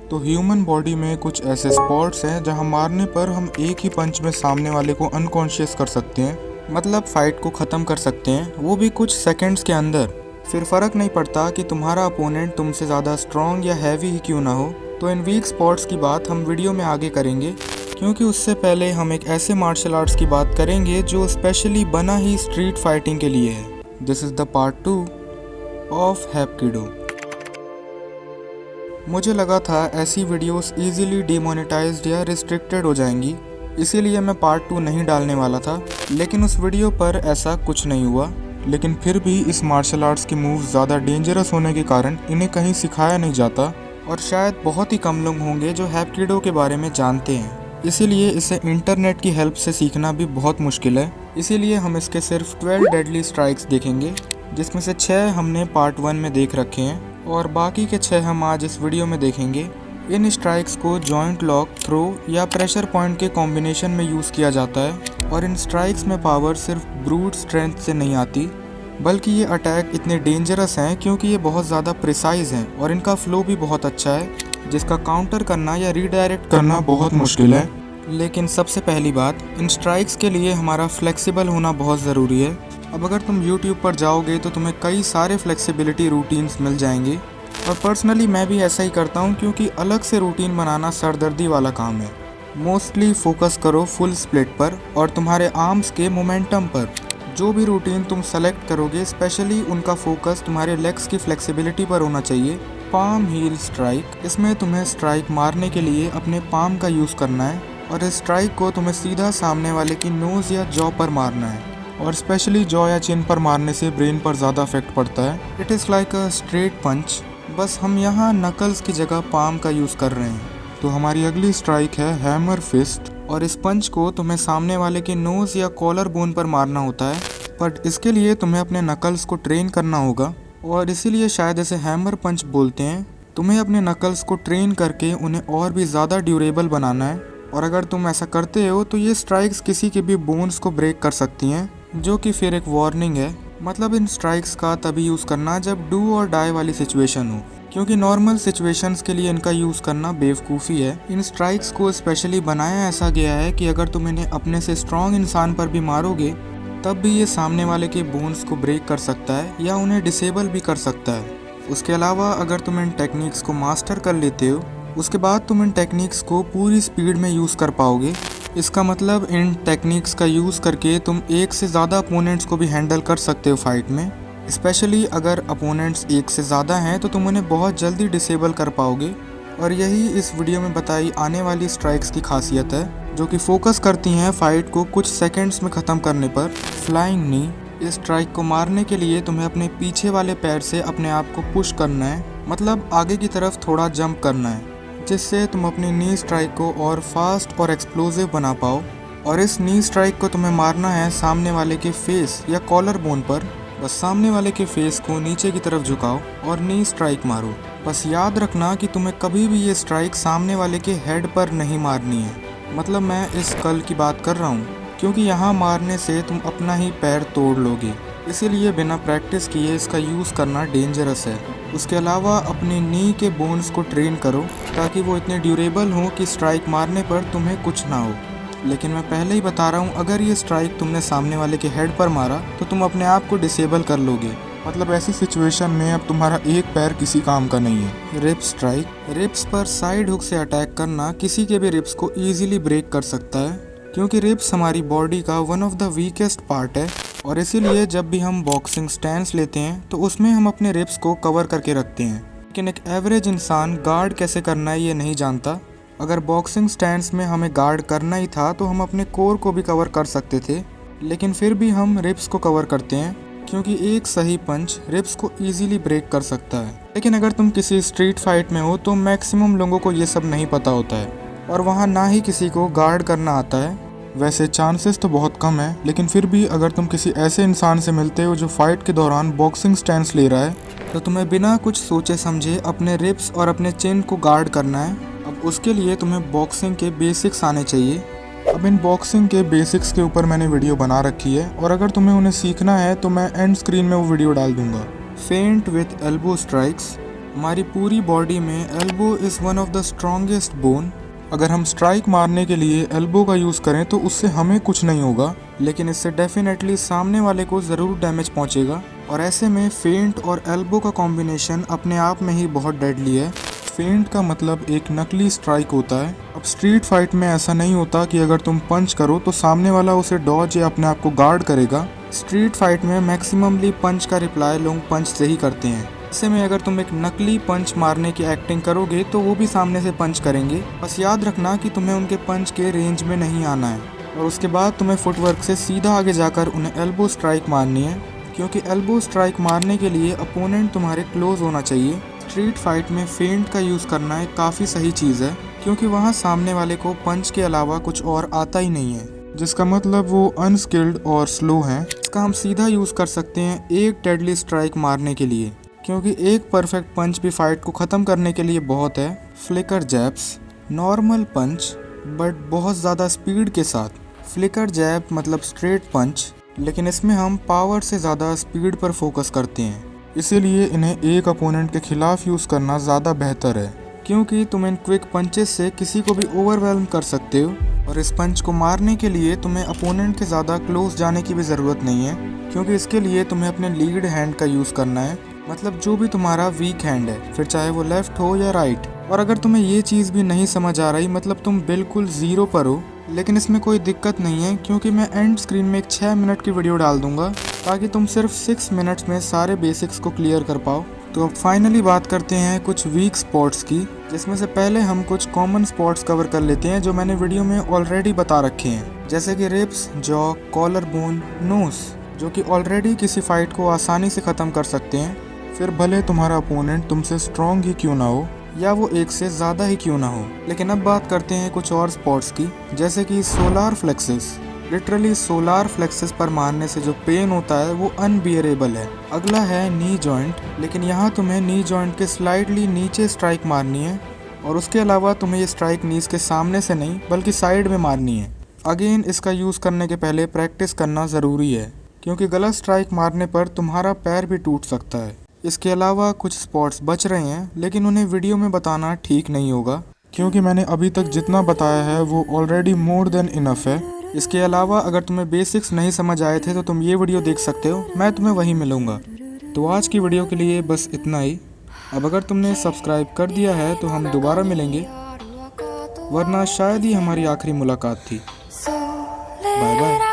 तो human body में कुछ ऐसे स्पॉट्स हैं जहां मारने पर हम एक ही पंच में सामने वाले को अनकॉन्शियस कर सकते हैं, मतलब फाइट को ख़त्म कर सकते हैं, वो भी कुछ सेकंड्स के अंदर। फिर फ़र्क नहीं पड़ता कि तुम्हारा अपोनेंट तुमसे ज़्यादा स्ट्रॉन्ग या हैवी ही क्यों ना हो। तो इन वीक स्पॉट्स की बात हम वीडियो में आगे करेंगे, क्योंकि उससे पहले हम एक ऐसे मार्शल आर्ट्स की बात करेंगे जो स्पेशली बना ही स्ट्रीट फाइटिंग के लिए है। This is the part 2 of hapkido. मुझे लगा था ऐसी वीडियोस इजीली डिमोनेटाइज्ड या रिस्ट्रिक्टेड हो जाएंगी, इसीलिए मैं पार्ट 2 नहीं डालने वाला था, लेकिन उस वीडियो पर ऐसा कुछ नहीं हुआ। लेकिन फिर भी इस मार्शल आर्ट्स के मूव्स ज़्यादा डेंजरस होने के कारण इन्हें कहीं सिखाया नहीं जाता, और शायद बहुत ही कम लोग होंगे जो हैप्किडो के बारे में जानते हैं। इसीलिए इसे इंटरनेट की हेल्प से सीखना भी बहुत मुश्किल है। इसीलिए हम इसके सिर्फ 12 डेडली स्ट्राइक्स देखेंगे, जिसमें से 6 हमने पार्ट 1 में देख रखे हैं और बाकी के 6 हम आज इस वीडियो में देखेंगे। इन स्ट्राइक्स को जॉइंट लॉक, थ्रो या प्रेशर पॉइंट के कॉम्बिनेशन में यूज़ किया जाता है, और इन स्ट्राइक्स में पावर सिर्फ ब्रूट स्ट्रेंथ से नहीं आती, बल्कि ये अटैक इतने डेंजरस हैं क्योंकि ये बहुत ज़्यादा प्रिसाइज हैं और इनका फ्लो भी बहुत अच्छा है, जिसका काउंटर करना या रीडायरेक्ट करना बहुत मुश्किल है। लेकिन सबसे पहली बात, इन स्ट्राइक्स के लिए हमारा फ्लेक्सिबल होना बहुत ज़रूरी है। अब अगर तुम YouTube पर जाओगे तो तुम्हें कई सारे फ्लेक्सिबिलिटी रूटीन्स मिल जाएंगे, और पर्सनली मैं भी ऐसा ही करता हूँ, क्योंकि अलग से रूटीन बनाना सरदर्दी वाला काम है। मोस्टली फोकस करो फुल स्प्लिट पर और तुम्हारे आर्म्स के मोमेंटम पर। जो भी रूटीन तुम सेलेक्ट करोगे, स्पेशली उनका फोकस तुम्हारे लेग्स की फ्लेक्सिबिलिटी पर होना चाहिए। पाम हील स्ट्राइक, इसमें तुम्हें स्ट्राइक मारने के लिए अपने पाम का यूज़ करना है, और इस स्ट्राइक को तुम्हें सीधा सामने वाले की नोज़ या जॉ पर मारना है, और स्पेशली जॉ या चिन पर मारने से ब्रेन पर ज़्यादा इफेक्ट पड़ता है। It is like a straight punch, बस हम यहाँ नकल्स की जगह पाम का यूज़ कर रहे हैं। तो हमारी अगली स्ट्राइक है हैमर फिस्ट, और इस पंच को तुम्हें सामने वाले के नोज़ या कॉलर बोन पर मारना होता है, बट इसके लिए तुम्हें अपने नकल्स को ट्रेन करना होगा, और इसीलिए शायद इसे हैमर पंच बोलते हैं। तुम्हें अपने नकल्स को ट्रेन करके उन्हें और भी ज़्यादा ड्यूरेबल बनाना है, और अगर तुम ऐसा करते हो तो ये स्ट्राइक्स किसी के भी बोन्स को ब्रेक कर सकती हैं, जो कि फिर एक वार्निंग है। मतलब इन स्ट्राइक्स का तभी यूज़ करना जब डू और डाई वाली सिचुएशन हो, क्योंकि नॉर्मल सिचुएशंस के लिए इनका यूज़ करना बेवकूफ़ी है। इन स्ट्राइक्स को स्पेशली बनाया ऐसा गया है कि अगर तुम इन्हें अपने से स्ट्रॉन्ग इंसान पर भी मारोगे, तब भी ये सामने वाले के बोन्स को ब्रेक कर सकता है या उन्हें डिसेबल भी कर सकता है। उसके अलावा अगर तुम इन टेक्निक्स को मास्टर कर लेते हो, उसके बाद तुम इन टेक्निक्स को पूरी स्पीड में यूज़ कर पाओगे। इसका मतलब इन टेक्निक्स का यूज़ करके तुम एक से ज़्यादा अपोनेंट्स को भी हैंडल कर सकते हो फाइट में। स्पेशली अगर अपोनेंट्स एक से ज़्यादा हैं तो तुम उन्हें बहुत जल्दी डिसेबल कर पाओगे, और यही इस वीडियो में बताई आने वाली स्ट्राइक्स की खासियत है, जो कि फोकस करती हैं फाइट को कुछ सेकंड्स में ख़त्म करने पर। फ्लाइंग नी, इस स्ट्राइक को मारने के लिए तुम्हें अपने पीछे वाले पैर से अपने आप को पुश करना है, मतलब आगे की तरफ थोड़ा जंप करना है, जिससे तुम अपनी नी स्ट्राइक को और फास्ट और एक्सप्लोसिव बना पाओ। और इस नी स्ट्राइक को तुम्हें मारना है सामने वाले के फेस या कॉलर बोन पर। बस सामने वाले के फेस को नीचे की तरफ झुकाओ और नी स्ट्राइक मारो। बस याद रखना कि तुम्हें कभी भी ये स्ट्राइक सामने वाले के हेड पर नहीं मारनी है, मतलब मैं इस कल की बात कर रहा हूँ, क्योंकि यहाँ मारने से तुम अपना ही पैर तोड़ लोगे। इसीलिए बिना प्रैक्टिस किए इसका यूज़ करना डेंजरस है। उसके अलावा अपने नी के बोन्स को ट्रेन करो ताकि वो इतने ड्यूरेबल हों कि स्ट्राइक मारने पर तुम्हें कुछ ना हो। लेकिन मैं पहले ही बता रहा हूँ, अगर ये स्ट्राइक तुमने सामने वाले के हेड पर मारा तो तुम अपने आप को डिसेबल कर लोगे, मतलब ऐसी सिचुएशन में अब तुम्हारा एक पैर किसी काम का नहीं है। रिप स्ट्राइक, रिप्स पर साइड हुक से अटैक करना किसी के भी रिप्स को ईजिली ब्रेक कर सकता है, क्योंकि रिप्स हमारी बॉडी का one of the weakest part है, और इसीलिए जब भी हम बॉक्सिंग स्टैंस लेते हैं तो उसमें हम अपने रिप्स को कवर करके रखते हैं। लेकिन एक एवरेज इंसान गार्ड कैसे करना है ये नहीं जानता। अगर बॉक्सिंग स्टैंस में हमें गार्ड करना ही था तो हम अपने कोर को भी कवर कर सकते थे, लेकिन फिर भी हम रिप्स को कवर करते हैं, क्योंकि एक सही पंच रिप्स को ईजिली ब्रेक कर सकता है। लेकिन अगर तुम किसी स्ट्रीट फाइट में हो तो मैक्सिमम लोगों को ये सब नहीं पता होता है, और वहाँ ना ही किसी को गार्ड करना आता है। वैसे चांसेस तो बहुत कम है, लेकिन फिर भी अगर तुम किसी ऐसे इंसान से मिलते हो जो फाइट के दौरान बॉक्सिंग स्टैंस ले रहा है, तो तुम्हें बिना कुछ सोचे समझे अपने रिप्स और अपने चिन को गार्ड करना है। अब उसके लिए तुम्हें बॉक्सिंग के बेसिक्स आने चाहिए। अब इन बॉक्सिंग के बेसिक्स के ऊपर मैंने वीडियो बना रखी है, और अगर तुम्हें उन्हें सीखना है तो मैं एंड स्क्रीन में वो वीडियो डाल दूंगा। फेंट विथ एल्बो स्ट्राइक्स, हमारी पूरी बॉडी में elbow is one of the strongest bone. अगर हम स्ट्राइक मारने के लिए एल्बो का यूज़ करें तो उससे हमें कुछ नहीं होगा, लेकिन इससे डेफिनेटली सामने वाले को ज़रूर डैमेज पहुंचेगा। और ऐसे में फेंट और एल्बो का कॉम्बिनेशन अपने आप में ही बहुत डेडली है। फेंट का मतलब एक नकली स्ट्राइक होता है। अब स्ट्रीट फाइट में ऐसा नहीं होता कि अगर तुम पंच करो तो सामने वाला उसे डॉज या अपने आप को गार्ड करेगा। स्ट्रीट फाइट में मैक्सिममली पंच का रिप्लाई लोग पंच से ही करते हैं। ऐसे में अगर तुम एक नकली पंच मारने की एक्टिंग करोगे तो वो भी सामने से पंच करेंगे। बस याद रखना कि तुम्हें उनके पंच के रेंज में नहीं आना है, और उसके बाद तुम्हें फुटवर्क से सीधा आगे जाकर उन्हें एल्बो स्ट्राइक मारनी है, क्योंकि एल्बो स्ट्राइक मारने के लिए अपोनेंट तुम्हारे क्लोज होना चाहिए। स्ट्रीट फाइट में फेंट का यूज़ करना एक काफ़ी सही चीज़ है, क्योंकि वहाँ सामने वाले को पंच के अलावा कुछ और आता ही नहीं है, जिसका मतलब वो अनस्किल्ड और स्लो हैं। इसका हम सीधा यूज़ कर सकते हैं एक डेडली स्ट्राइक मारने के लिए, क्योंकि एक परफेक्ट पंच भी फाइट को ख़त्म करने के लिए बहुत है। Flicker jabs, normal punch but बहुत ज़्यादा स्पीड के साथ। फ्लिकर जैब मतलब स्ट्रेट पंच, लेकिन इसमें हम पावर से ज़्यादा स्पीड पर फोकस करते हैं, इसीलिए इन्हें एक अपोनेंट के खिलाफ यूज़ करना ज़्यादा बेहतर है, क्योंकि तुम इन क्विक पंचेस से किसी को भी ओवरवेल्म कर सकते हो। और इस पंच को मारने के लिए तुम्हें अपोनेंट के ज़्यादा क्लोज जाने की भी ज़रूरत नहीं है, क्योंकि इसके लिए तुम्हें अपने लीड हैंड का यूज़ करना है, मतलब जो भी तुम्हारा वीक हैंड है, फिर चाहे वो लेफ्ट हो या राइट। और अगर तुम्हें ये चीज़ भी नहीं समझ आ रही, मतलब तुम बिल्कुल ज़ीरो पर हो, लेकिन इसमें कोई दिक्कत नहीं है, क्योंकि मैं एंड स्क्रीन में एक 6 मिनट की वीडियो डाल दूंगा ताकि तुम सिर्फ 6 मिनट्स में सारे बेसिक्स को क्लियर कर पाओ। तो अब फाइनली बात करते हैं कुछ वीक स्पॉट्स की, जिसमें से पहले हम कुछ कॉमन स्पॉट्स कवर कर लेते हैं जो मैंने वीडियो में ऑलरेडी बता रखे हैं, जैसे कि ribs, jaw, collar bone, nose, जो कि ऑलरेडी किसी फाइट को आसानी से ख़त्म कर सकते हैं, फिर भले तुम्हारा अपोनेंट तुमसे स्ट्रॉन्ग ही क्यों ना हो या वो एक से ज़्यादा ही क्यों ना हो। लेकिन अब बात करते हैं कुछ और स्पॉट्स की, जैसे कि solar flexes. Literally solar flexes पर मारने से जो पेन होता है वो अनबियरेबल है। अगला है नी जॉइंट, लेकिन यहाँ तुम्हें नी जॉइंट के स्लाइडली नीचे स्ट्राइक मारनी है, और उसके अलावा तुम्हें ये स्ट्राइक नीज के सामने से नहीं बल्कि साइड में मारनी है। अगेन इसका यूज़ करने के पहले प्रैक्टिस करना ज़रूरी है, क्योंकि गलत स्ट्राइक मारने पर तुम्हारा पैर भी टूट सकता है। इसके अलावा कुछ स्पॉट्स बच रहे हैं, लेकिन उन्हें वीडियो में बताना ठीक नहीं होगा, क्योंकि मैंने अभी तक जितना बताया है वो ऑलरेडी मोर देन इनफ है। इसके अलावा अगर तुम्हें बेसिक्स नहीं समझ आए थे तो तुम ये वीडियो देख सकते हो, मैं तुम्हें वहीं मिलूँगा। तो आज की वीडियो के लिए बस इतना ही। अब अगर तुमने सब्सक्राइब कर दिया है तो हम दोबारा मिलेंगे, वरना शायद ही हमारी आखिरी मुलाकात थी। Bye bye.